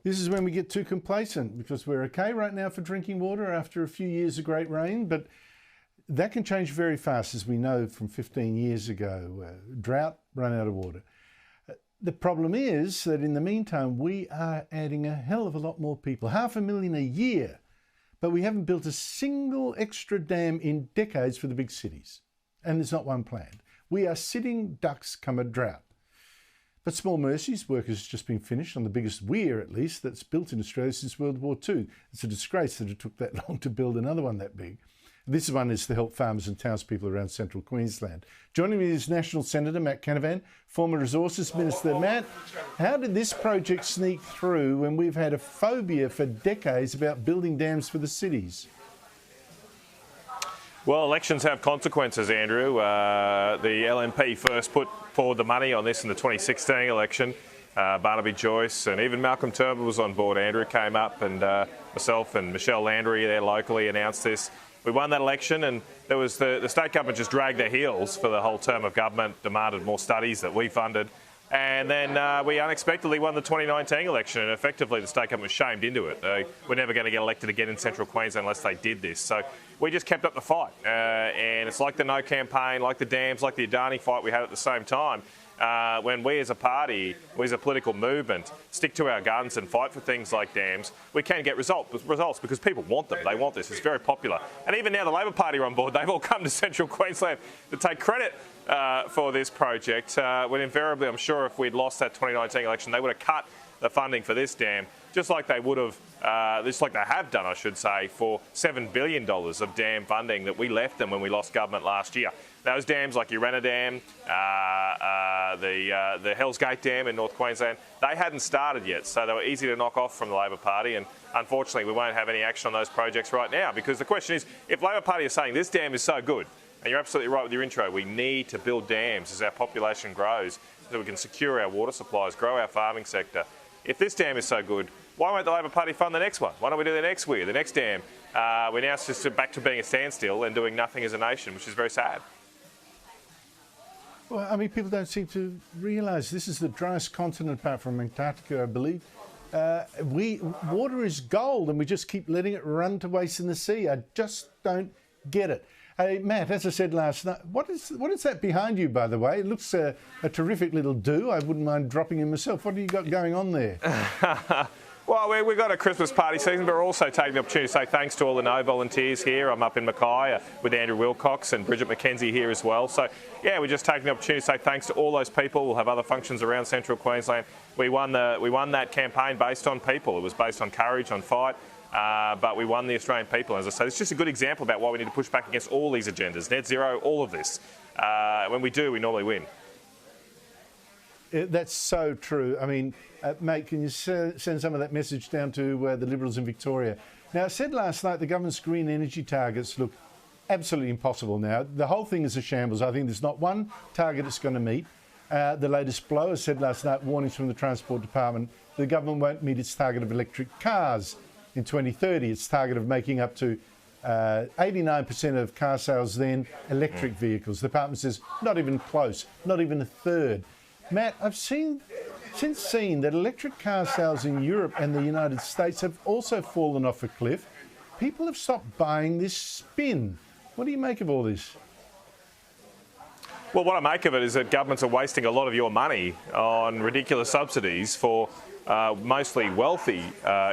This is when we get too complacent because we're okay right now for drinking water after a few years of great rain, but that can change very fast, as we know from 15 years ago. Drought, run out of water. The problem is that in the meantime, we are adding a hell of a lot more people, 500,000 a year, but we haven't built a single extra dam in decades for the big cities. And there's not one planned. We are sitting ducks come a drought. But Small Mercy's work has just been finished on the biggest weir, at least, that's built in Australia since World War II. It's a disgrace that it took that long to build another one that big. This one is to help farmers and townspeople around central Queensland. Joining me is National Senator Matt Canavan, former Resources Minister. Matt, how did this project sneak through when we've had a phobia for decades about building dams for the cities? Well, elections have consequences, Andrew. The LNP first put forward the money on this in the 2016 election. Barnaby Joyce and even Malcolm Turnbull was on board. Andrew came up, and myself and Michelle Landry there locally announced this. We won that election, and there was the state government just dragged their heels for the whole term of government, demanded more studies that we funded. And then we unexpectedly won the 2019 election, and effectively the state government was shamed into it. They were never going to get elected again in central Queensland unless they did this. So we just kept up the fight. And it's like the No campaign, like the dams, like the Adani fight we had at the same time. When we as a party, we as a political movement, stick to our guns and fight for things like dams, we can get results because people want them. They want this. It's very popular. And even now the Labor Party are on board. They've all come to central Queensland to take credit for this project, when invariably I'm sure if we'd lost that 2019 election, they would have cut the funding for this dam, just like they would have, just like they have done, I should say, for $7 billion of dam funding that we left them when we lost government last year. Those dams like Urena Dam, the Hells Gate Dam in North Queensland, they hadn't started yet, so they were easy to knock off from the Labor Party, and unfortunately we won't have any action on those projects right now, because the question is, if Labor Party is saying this dam is so good, and you're absolutely right with your intro, we need to build dams as our population grows so we can secure our water supplies, grow our farming sector. If this dam is so good, why won't the Labor Party fund the next one? Why don't we do the next weir, the next dam? We're now just back to being a standstill and doing nothing as a nation, which is very sad. Well, I mean, people don't seem to realise this is the driest continent apart from Antarctica, I believe. Water is gold, and we just keep letting it run to waste in the sea. I just don't get it. Hey, Matt, as I said last night, what is that behind you, by the way? It looks a terrific little do. I wouldn't mind dropping in myself. What have you got going on there? Well, we've got a Christmas party season, but we're also taking the opportunity to say thanks to all the No volunteers here. I'm up in Mackay with Andrew Wilcox and Bridget McKenzie here as well. So, yeah, we're just taking the opportunity to say thanks to all those people. We'll have other functions around central Queensland. We won that campaign based on people. It was based on courage, on fight. But we won the Australian people. As I say, it's just a good example about why we need to push back against all these agendas. Net zero, all of this. When we do, we normally win. That's so true. I mean, mate, can you send some of that message down to the Liberals in Victoria? Now, I said last night the government's green energy targets look absolutely impossible now. The whole thing is a shambles. I think there's not one target it's going to meet. The latest blow, as said last night, warnings from the Transport Department, the government won't meet its target of electric cars in 2030. Its target of making up to 89% of car sales then electric vehicles. The department says not even close, not even a third. Matt, I've since seen that electric car sales in Europe and the United States have also fallen off a cliff. People have stopped buying this spin. What do you make of all this? Well, what I make of it is that governments are wasting a lot of your money on ridiculous subsidies for mostly wealthy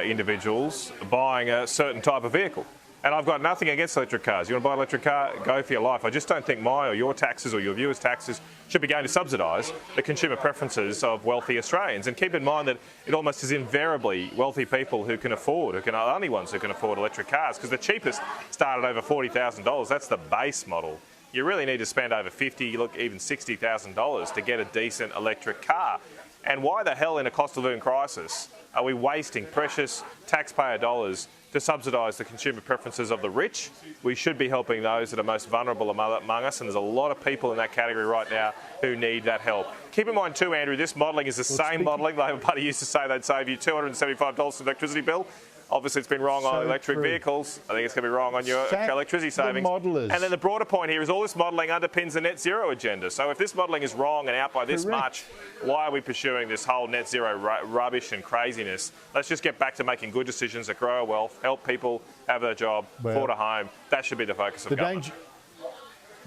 individuals buying a certain type of vehicle. And I've got nothing against electric cars. You want to buy an electric car, go for your life. I just don't think my or your taxes or your viewers' taxes should be going to subsidise the consumer preferences of wealthy Australians. And keep in mind that it almost is invariably wealthy people who can afford, are the only ones who can afford electric cars, because the cheapest start at over $40,000. That's the base model. You really need to spend over $50,000, look, even $60,000 to get a decent electric car. And why the hell in a cost of living crisis are we wasting precious taxpayer dollars to subsidise the consumer preferences of the rich? We should be helping those that are most vulnerable among us, and there's a lot of people in that category right now who need that help. Keep in mind too, Andrew, this modelling is the same modelling the Labor Party used to say they'd save you $275 for the electricity bill. Obviously, it's been wrong on So electric true. vehicles. I think it's going to be wrong on your Sack electricity the savings. modelers. And then the broader point here is all this modelling underpins the net zero agenda. So if this modelling is wrong and out by this Correct. much, why are we pursuing this whole net zero rubbish and craziness? Let's just get back to making good decisions that grow our wealth, help people have a job, afford a home. That should be the focus of government.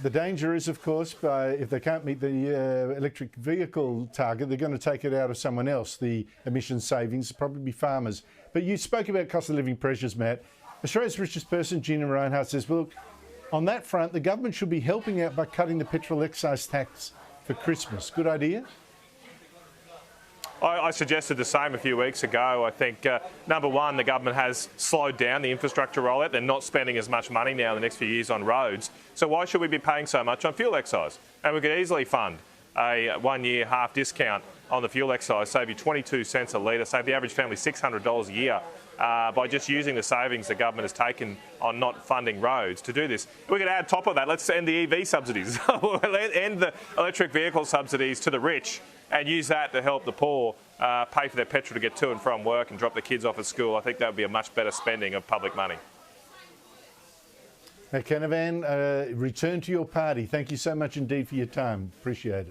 The danger is, of course, if they can't meet the electric vehicle target, they're going to take it out of someone else. The emission savings, probably be farmers. But you spoke about cost of living pressures, Matt. Australia's richest person, Gina Reinhardt, says, well, look, on that front, the government should be helping out by cutting the petrol excise tax for Christmas. Good idea? I suggested the same a few weeks ago. I think, number one, the government has slowed down the infrastructure rollout. They're not spending as much money now in the next few years on roads. So why should we be paying so much on fuel excise? And we could easily fund a 1 year half discount on the fuel excise, save you 22 cents a litre, save the average family $600 a year by just using the savings the government has taken on not funding roads to do this. We could add top of that, let's end the EV subsidies, end the electric vehicle subsidies to the rich and use that to help the poor pay for their petrol to get to and from work and drop their kids off at school. I think that would be a much better spending of public money. Now, Canavan, return to your party. Thank you so much indeed for your time. Appreciate it.